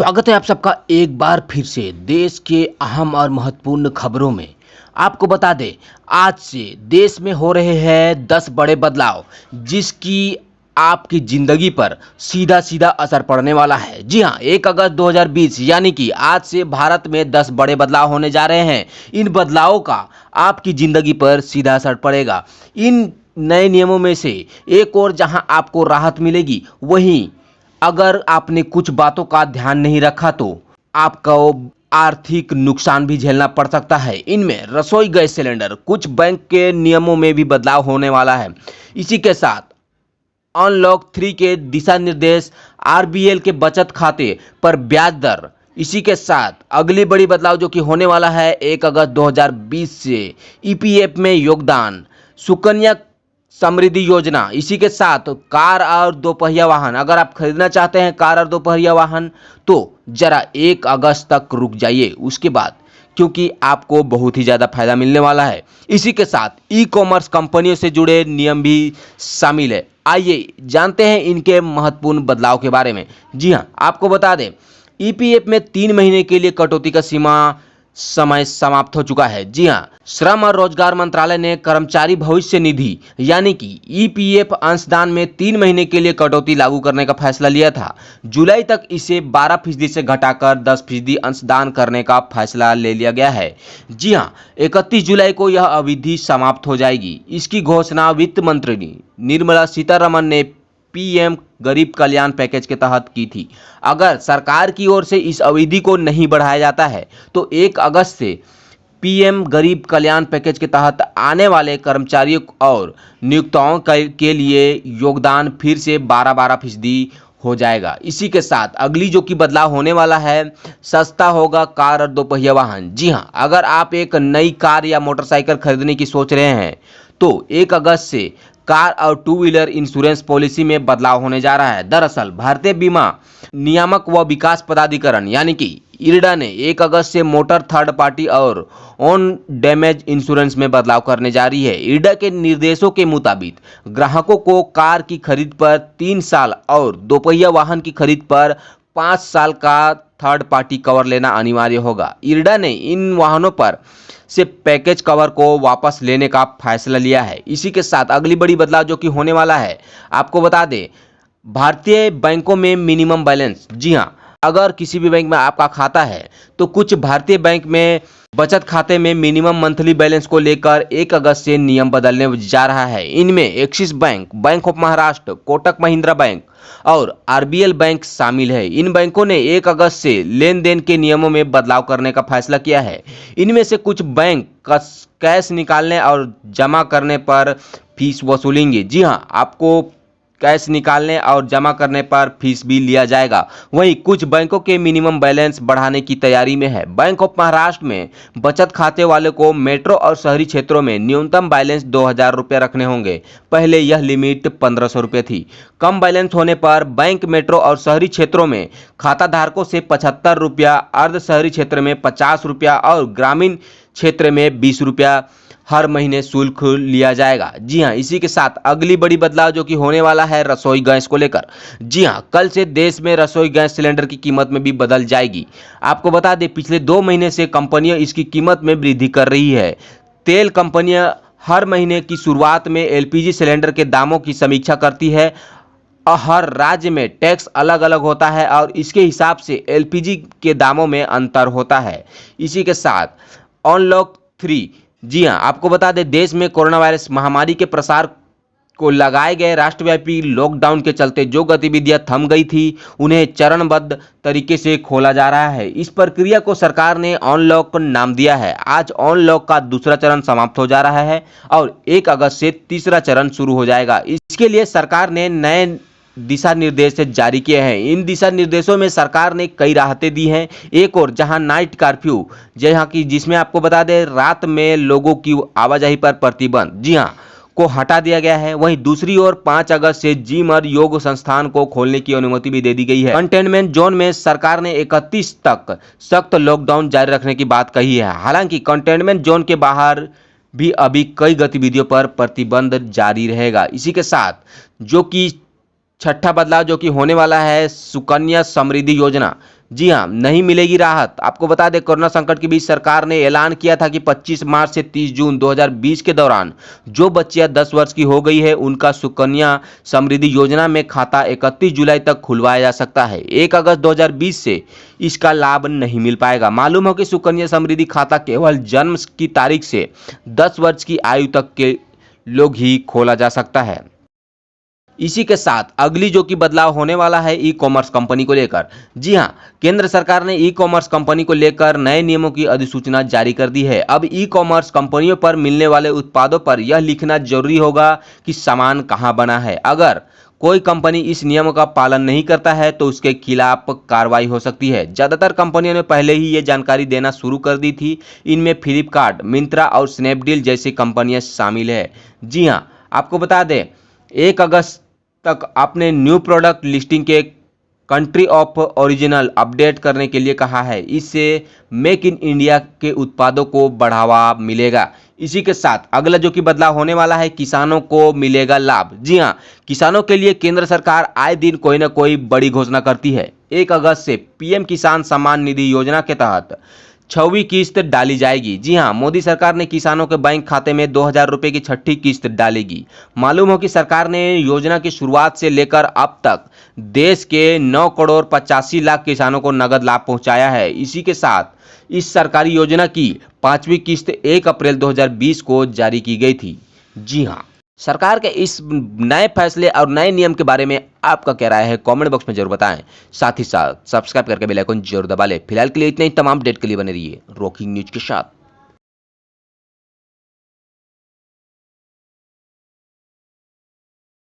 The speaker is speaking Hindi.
स्वागत है आप सबका एक बार फिर से देश के अहम और महत्वपूर्ण खबरों में। आपको बता दें, आज से देश में हो रहे हैं 10 बड़े बदलाव, जिसकी आपकी जिंदगी पर सीधा सीधा असर पड़ने वाला है। जी हां, 1 अगस्त 2020 यानी कि आज से भारत में 10 बड़े बदलाव होने जा रहे हैं। इन बदलावों का आपकी जिंदगी पर सीधा असर पड़ेगा। इन नए नियमों में से एक और जहां आपको राहत मिलेगी, वहीं अगर आपने कुछ बातों का ध्यान नहीं रखा तो आपको आर्थिक नुकसान भी झेलना पड़ सकता है। इनमें रसोई गैस सिलेंडर, कुछ बैंक के नियमों में भी बदलाव होने वाला है। इसी के साथ अनलॉक 3 के दिशा निर्देश, आरबीएल के बचत खाते पर ब्याज दर। इसी के साथ अगली बड़ी बदलाव जो कि होने वाला है 1 अगस्त 2020 से ईपीएफ में योगदान, सुकन्या समृद्धि योजना। इसी के साथ कार और दोपहिया वाहन, अगर आप खरीदना चाहते हैं कार और दोपहिया वाहन तो जरा 1 अगस्त तक रुक जाइए उसके बाद, क्योंकि आपको बहुत ही ज़्यादा फायदा मिलने वाला है। इसी के साथ ई कॉमर्स कंपनियों से जुड़े नियम भी शामिल है। आइए जानते हैं इनके महत्वपूर्ण बदलाव के बारे में। जी हाँ, आपको बता दें, ईपीएफ में 3 महीने के लिए कटौती का सीमा समय समाप्त हो चुका है। जी हाँ, श्रम और रोजगार मंत्रालय ने कर्मचारी भविष्य निधि यानी कि ईपीएफ अंशदान में 3 महीने के लिए कटौती लागू करने का फैसला लिया था। जुलाई तक इसे 12% से घटाकर 10% अंशदान करने का फैसला ले लिया गया है। जी हाँ, 31 जुलाई को यह अवधि समाप्त हो जाएगी। इसकी घोषणा वित्त मंत्री निर्मला सीतारमण ने पीएम गरीब कल्याण पैकेज के तहत की थी। अगर सरकार की ओर से इस अवधि को नहीं बढ़ाया जाता है तो 1 अगस्त से पीएम गरीब कल्याण पैकेज के तहत आने वाले कर्मचारियों और नियोक्ताओं के लिए योगदान फिर से 12% हो जाएगा। इसी के साथ अगली जो कि बदलाव होने वाला है, सस्ता होगा कार और दोपहिया वाहन। जी हाँ, अगर आप एक नई कार या मोटरसाइकिल खरीदने की सोच रहे हैं तो 1 अगस्त से कार और 2 व्हीलर इंश्योरेंस पॉलिसी में बदलाव होने जा रहा है। दरअसल भारतीय बीमा नियामक व विकास प्राधिकरण यानी कि इरडा ने 1 अगस्त से मोटर थर्ड पार्टी और ऑन डैमेज इंश्योरेंस में बदलाव करने जा रही है। इरडा के निर्देशों के मुताबिक ग्राहकों को कार की खरीद पर 3 साल और दोपहिया वाहन की खरीद पर 5 साल का थर्ड पार्टी कवर लेना अनिवार्य होगा। इरडा ने इन वाहनों पर से पैकेज कवर को वापस लेने का फैसला लिया है। इसी के साथ अगली बड़ी बदलाव जो कि होने वाला है, आपको बता दें, भारतीय बैंकों में मिनिमम बैलेंस। जी हाँ, अगर किसी भी बैंक में आपका खाता है तो कुछ भारतीय बैंक में बचत खाते में मिनिमम मंथली बैलेंस को लेकर 1 अगस्त से नियम बदलने जा रहा है। इनमें axis bank, bank of Maharashtra, Kotak Mahindra bank और आरबीएल बैंक शामिल है। इन बैंकों ने 1 अगस्त से लेन देन के नियमों में बदलाव करने का फैसला किया है। इनमें से कुछ बैंक कैश निकालने और जमा करने पर फीस वसूलेंगे। जी हाँ, आपको कैश निकालने और जमा करने पर फीस भी लिया जाएगा। वहीं कुछ बैंकों के मिनिमम बैलेंस बढ़ाने की तैयारी में है। बैंक ऑफ महाराष्ट्र में बचत खाते वाले को मेट्रो और शहरी क्षेत्रों में न्यूनतम बैलेंस 2000 रुपये रखने होंगे। पहले यह लिमिट 1500 रुपये थी। कम बैलेंस होने पर बैंक मेट्रो और शहरी क्षेत्रों में खाता धारकों से 75 रुपया, अर्ध शहरी क्षेत्र में 50 रुपया और ग्रामीण क्षेत्र में 20 रुपया हर महीने शुल्क लिया जाएगा। जी हाँ, इसी के साथ अगली बड़ी बदलाव जो कि होने वाला है रसोई गैस को लेकर। जी हाँ, कल से देश में रसोई गैस सिलेंडर की कीमत में भी बदल जाएगी। आपको बता दें, पिछले 2 महीने से कंपनियां इसकी कीमत में वृद्धि कर रही है। तेल कंपनियां हर महीने की शुरुआत में एलपीजी सिलेंडर के दामों की समीक्षा करती है और हर राज्य में टैक्स अलग अलग होता है और इसके हिसाब से एलपीजी के दामों में अंतर होता है। इसी के साथ अनलॉक 3। जी हाँ, आपको बता दें, देश में कोरोना वायरस महामारी के प्रसार को लगाए गए राष्ट्रव्यापी लॉकडाउन के चलते जो गतिविधियां थम गई थी उन्हें चरणबद्ध तरीके से खोला जा रहा है। इस प्रक्रिया को सरकार ने अनलॉक नाम दिया है। आज अनलॉक का दूसरा चरण समाप्त हो जा रहा है और 1 अगस्त से तीसरा चरण शुरू हो जाएगा। इसके लिए सरकार ने नए दिशा निर्देश जारी किए हैं। इन दिशा निर्देशों में सरकार ने कई राहतें दी हैं। एक और जहां नाइट कर्फ्यू, जहां की जिसमें आपको बता दें रात में लोगों की आवाजाही पर प्रतिबंध, जी हां, को हटा दिया गया है। वहीं दूसरी ओर 5 अगस्त से जिम और योग संस्थान को खोलने की अनुमति भी दे दी गई है। कंटेनमेंट जोन में सरकार ने 31 तक सख्त लॉकडाउन जारी रखने की बात कही है। हालांकि कंटेनमेंट जोन के बाहर भी अभी कई गतिविधियों पर प्रतिबंध जारी रहेगा। इसी के साथ जो कि छठा बदलाव जो कि होने वाला है, सुकन्या समृद्धि योजना। जी हाँ, नहीं मिलेगी राहत। आपको बता दें, कोरोना संकट के बीच सरकार ने ऐलान किया था कि 25 मार्च से 30 जून 2020 के दौरान जो बच्चियां 10 वर्ष की हो गई है उनका सुकन्या समृद्धि योजना में खाता 31 जुलाई तक खुलवाया जा सकता है। 1 अगस्त 2020 से इसका लाभ नहीं मिल पाएगा। मालूम हो कि सुकन्या समृद्धि खाता केवल जन्म की तारीख से 10 वर्ष की आयु तक के लोग ही खोला जा सकता है। इसी के साथ अगली जो कि बदलाव होने वाला है ई कॉमर्स कंपनी को लेकर। जी हां, केंद्र सरकार ने ई कॉमर्स कंपनी को लेकर नए नियमों की अधिसूचना जारी कर दी है। अब ई कॉमर्स कंपनियों पर मिलने वाले उत्पादों पर यह लिखना जरूरी होगा कि सामान कहां बना है। अगर कोई कंपनी इस नियमों का पालन नहीं करता है तो उसके खिलाफ कार्रवाई हो सकती है। ज्यादातर कंपनियों ने पहले ही ये जानकारी देना शुरू कर दी थी। इनमें फ्लिपकार्ट, मिंत्रा और स्नैपडील जैसी कंपनियां शामिल है। जी हां, आपको बता दें, 1 अगस्त तक आपने न्यू प्रोडक्ट लिस्टिंग के कंट्री ऑफ ओरिजिनल अपडेट करने के लिए कहा है। इससे मेक इन इंडिया के उत्पादों को बढ़ावा मिलेगा। इसी के साथ अगला जो कि बदलाव होने वाला है, किसानों को मिलेगा लाभ। जी हां, किसानों के लिए केंद्र सरकार आए दिन कोई ना कोई बड़ी घोषणा करती है। 1 अगस्त से पीएम किसान सम्मान निधि योजना के तहत 6वीं किस्त डाली जाएगी। जी हां, मोदी सरकार ने किसानों के बैंक खाते में 2,000 रुपए की 6ठी किस्त डालेगी। मालूम हो कि सरकार ने योजना की शुरुआत से लेकर अब तक देश के 9 करोड़ 85 लाख किसानों को नगद लाभ पहुंचाया है। इसी के साथ इस सरकारी योजना की 5वीं किस्त 1 अप्रैल 2020 को जारी की गई थी। जी हां, सरकार के इस नए फैसले और नए नियम के बारे में आपका क्या राय है, कमेंट बॉक्स में जरूर बताएं। साथ ही साथ सब्सक्राइब करके बेल आइकन जरूर दबा लें। फिलहाल के लिए इतना ही। तमाम अपडेट के लिए बने रहिए रॉकिंग न्यूज के साथ।